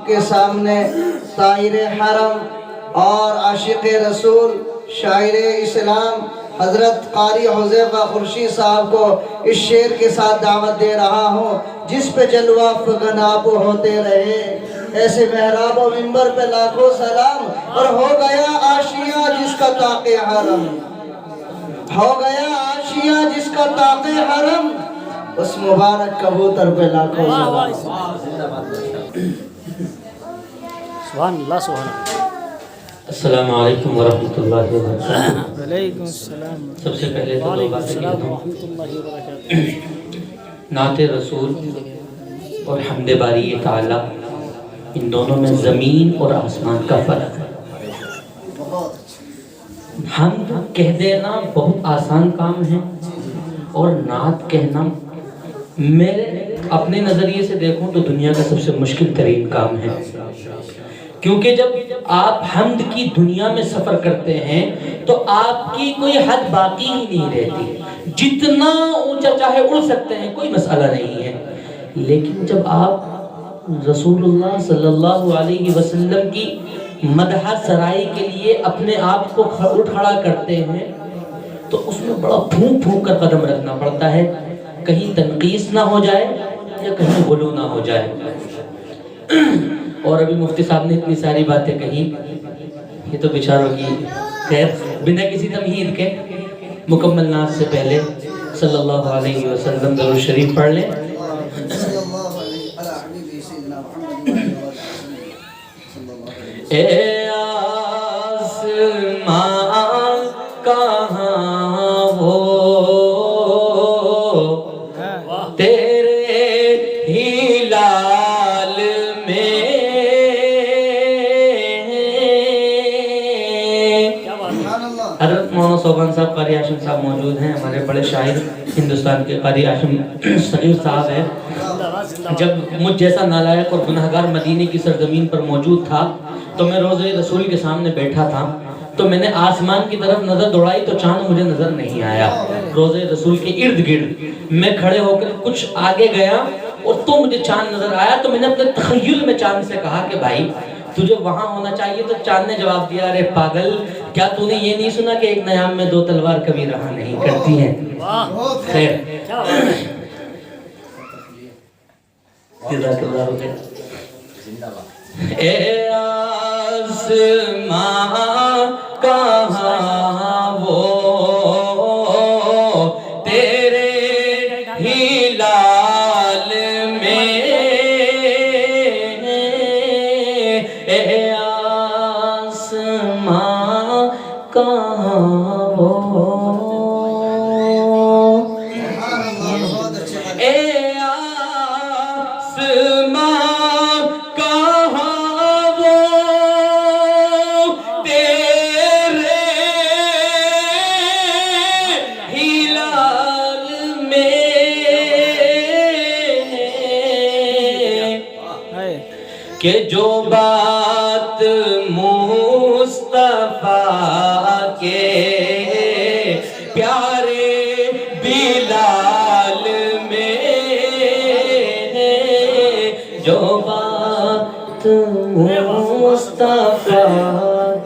کے سامنے طاہر حرم اور عاشق رسول شاعر اسلام حضرت قاری حذیفہ خورشید صاحب کو اس شعر کے ساتھ دعوت دے رہا ہوں، جس پہ جلوہ فغن آپ ہوتے رہے ایسے محراب و منبر پہ لاکھوں سلام، اور ہو گیا آشیاں جس کا طاق حرم، ہو گیا آشیاں جس کا طاق حرم، اس مبارک کبوتر پہ لاکھوں سلام۔ سبحان اللہ سبحان اللہ۔ السلام علیکم ورحمۃ اللہ وبرکاتہ۔ وعلیکم السلام۔ سب سے پہلے تو وعلیکم السلام ورحمۃ اللہ وبرکاتہ۔ نعت رسول اور حمد باری تعالی، ان دونوں میں زمین اور آسمان کا فرق ہے۔ حمد کہہ دینا بہت آسان کام ہے، اور نعت کہنا میرے اپنے نظریے سے دیکھوں تو دنیا کا سب سے مشکل ترین کام ہے، کیونکہ جب آپ حمد کی دنیا میں سفر کرتے ہیں تو آپ کی کوئی حد باقی ہی نہیں رہتی، جتنا اونچا چاہے اڑ سکتے ہیں، کوئی مسئلہ نہیں ہے۔ لیکن جب آپ رسول اللہ صلی اللہ علیہ وسلم کی مدح سرائی کے لیے اپنے آپ کو کھڑا کرتے ہیں تو اس میں بڑا پھونک پھونک کر قدم رکھنا پڑتا ہے، کہیں تنقیص نہ ہو جائے یا کہیں غلو نہ ہو جائے۔ اور ابھی مفتی صاحب نے اتنی ساری باتیں کہی، یہ تو بیچاروں کی خیر، بنا کسی تمہید کے مکمل نعت سے پہلے صلی اللہ علیہ وسلم درود شریف پڑھ لیں۔ اے آسمان کہاں وہ تیرے ہی لال میں، حضرت مولانا صوبان صاحب قاری ہاشم صاحب موجود ہیں، ہمارے بڑے شاعر ہندوستان کے قاری ہاشم صغیر صاحب ہیں۔ جب مجھ جیسا نالائق اور گناہگار مدینے کی سرزمین پر موجود تھا تو میں روضہ رسول کے سامنے بیٹھا تھا، تو میں نے آسمان کی طرف نظر دوڑائی تو چاند مجھے نظر نہیں آیا۔ روضہ رسول کے ارد گرد میں کھڑے ہو کر کچھ آگے گیا اور تو مجھے چاند نظر آیا، تو میں نے اپنے تخیل میں چاند سے کہا کہ بھائی تجھے وہاں ہونا چاہیے، تو چاند نے جواب دیا، ارے پاگل، کیا تو نے یہ نہیں سنا کہ ایک نیام میں دو تلوار کبھی رہا نہیں کرتی ہیں۔ خیر، جزاک اللہ خیر۔ اے آسمان کہاں وہ تیرے ہی لال میں، اے آسمان کہاں وہ، اے آسمان کہاں وہ تیرے ہی لال میں، کہ جو بات مصطفیٰ کے پیارے بلال میں، جو بات مصطفیٰ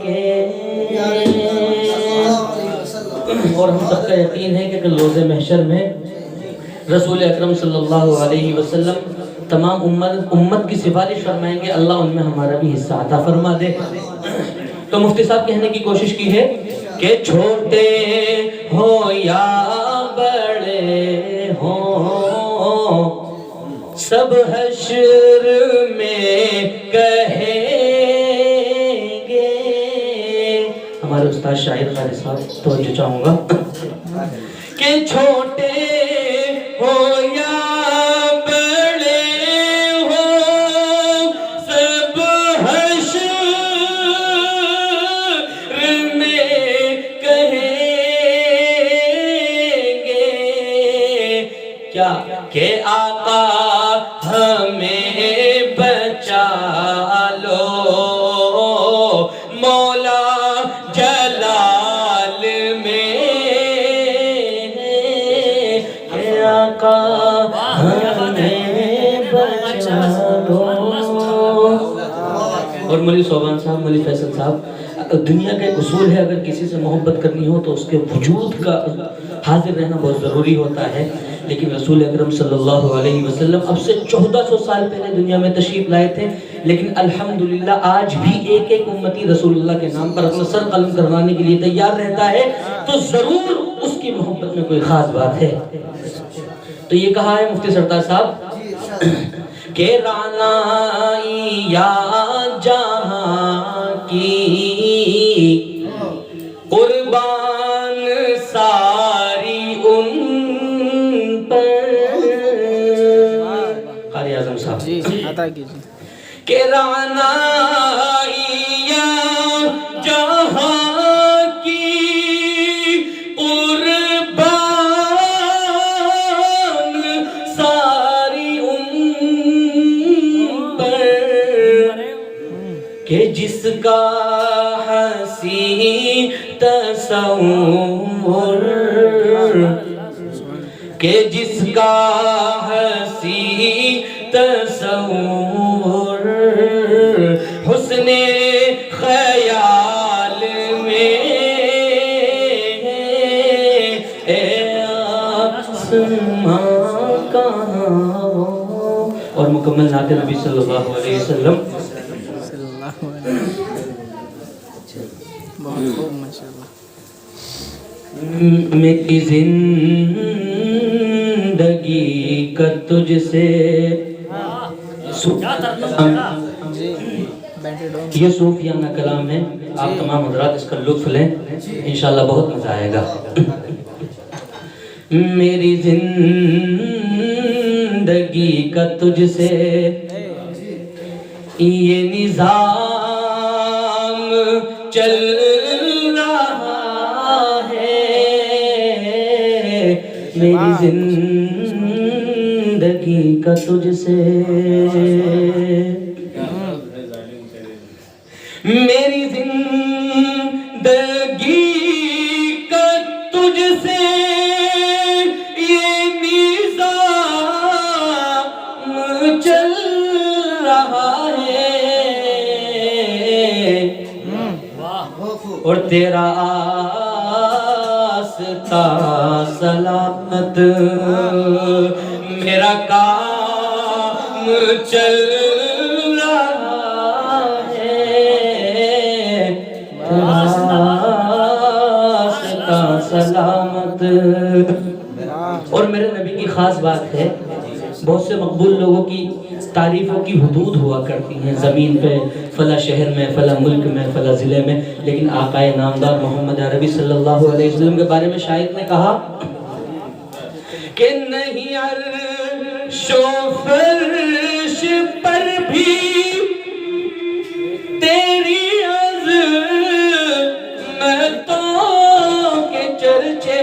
کے، اور ہم سب کا یقین ہے کہ روز محشر میں رسول اکرم صلی اللہ علیہ وسلم تمام امت کی سفارش فرمائیں گے، اللہ ان میں ہمارا بھی حصہ عطا فرما دے۔ تو مفتی صاحب کہنے کی کوشش کی ہے کہ چھوٹے ہو یا بڑے ہوں سب حشر میں کہیں گے، ہمارے استاد شاہد قاری صاحب توجہ چاہوں گا کہ چھوٹے ہو یا کہ آقا ہمیں بچا لو مولا جلال میں، اور مولوی صوبان صاحب، مولوی فیصل صاحب، دنیا کا ایک اصول ہے اگر کسی سے محبت کرنی ہو تو اس کے وجود کا حاضر رہنا بہت ضروری ہوتا ہے، لیکن رسول اکرم صلی اللہ علیہ وسلم اب سے 1400 سال پہلے دنیا میں تشریف لائے تھے، لیکن الحمدللہ آج بھی ایک ایک امتی رسول اللہ کے نام پر اپنا سر قلم کروانے کے لیے تیار رہتا ہے، تو ضرور اس کی محبت میں کوئی خاص بات ہے۔ تو یہ کہا ہے مفتی سردار صاحب کہ رعنائی یا جہاں کی قربان ساری ان پر، قاری اعظم صاحب جی عطا کیجیے۔ کہ رعنائی یا جہاں کی قربان ساری ان پر، کہ جس کا حسین تصور، کہ جس کا حسین تصور حسن خیال میں آسماں کہاں ہو، اور مکمل نعت نبی صلی اللہ علیہ وسلم۔ صلی اللہ علیہ وسلم، بہت خوب ماشاءاللہ۔ میری زندگی کا تجھ سے، جی بینٹی ڈون، یہ صوفیانہ کلام ہے، آپ تمام حضرات اس کا لطف لیں، انشاءاللہ بہت مزہ آئے گا۔ میری زندگی کا تجھ سے یہ نظام چل رہا ہے، میری زندگی کا تجھ سے، میری زندگی کا تجھ سے یہ نظام چل رہا ہے، اور تیرا آستہ سلامت میرا کام چل رہا ہے، تیرا آستہ سلامت۔ اور میرے نبی کی خاص بات ہے، بہت سے مقبول لوگوں کی تعریفوں کی حدود ہوا کرتی ہیں زمین پہ، فلاں شہر میں، فلاں ملک میں، فلاں ضلع میں، لیکن آقا نامدار محمد عربی صلی اللہ علیہ وسلم کے بارے میں شاعر نے کہا کہ نہیں عرش و فرش پر بھی تیری عظمتوں کے چرچے،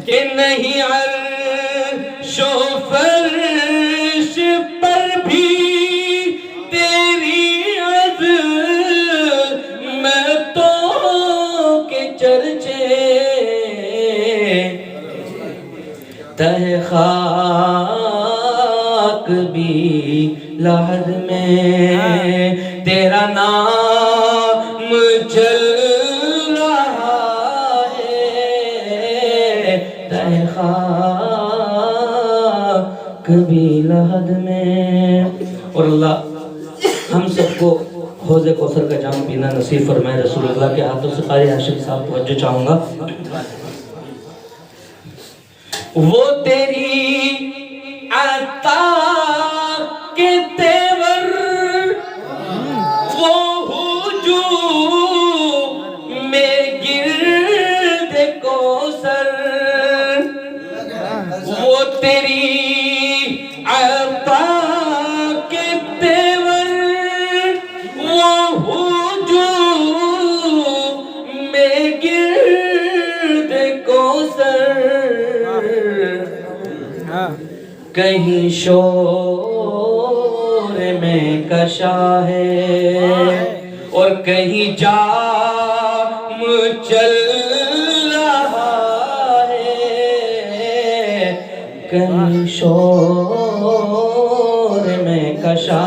کہ نہیں عرش و فرش پر بھی تیری عظمتوں کے چرچے، تہ خاک بھی لحد میں تیرا نام چل رہا ہے، تہ خاک بھی لحد میں۔ اور اللہ ہم سب کو حوض کوثر کا جام پینا نصیب فرمائے، رسول اللہ کے ہاتھوں سے۔ قاری ہاشم صاحب توجہ چاہوں گا۔ وہ تیری عطا کے تیور، وہ ہجوم میں گرد کوثر، وہ تیری عطا کے تیور، وہ ہجوم میں گرد کوثر، کہیں شور میں کشا ہے اور کہیں جام چل رہا ہے، کہیں شور میں کشا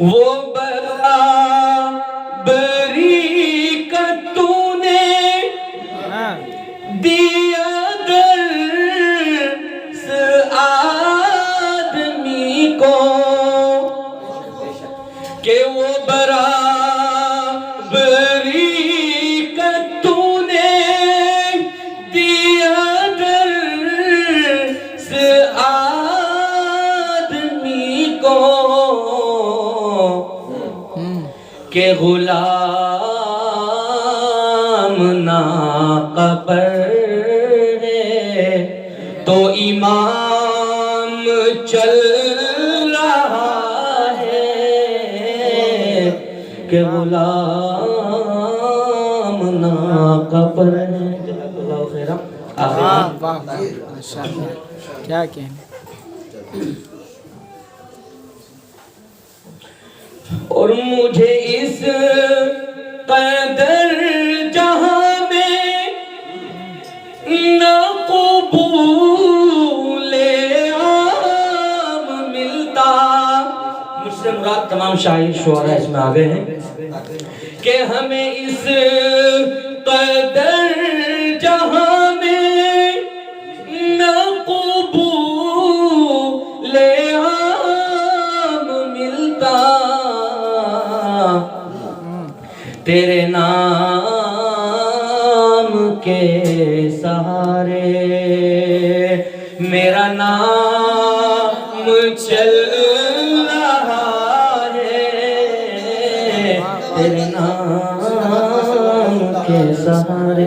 وہ برابری کا تو نے ہاں دیا درس آدمی کو کہ وہ برابری کا تو نے دیا درس آدمی کو کہ غلام ناقہ پر ہے تو امام چل رہا ہے کہ غلام ناقہ پر ہے جزاک اللہ خیرہ واہ واہ واہ ماشاء اللہ کیا کہنے اور مجھے اس قدر جہاں میں نہ قبول عام ملتا مجھ سے مراد تمام شاعر شعراء اس میں آگئے ہیں کہ ہمیں اس قدر جہاں میں نہ قبول عام ملتا تیرے نام کے سہارے میرا نام چل رہا ہے تیرے نام کے سہارے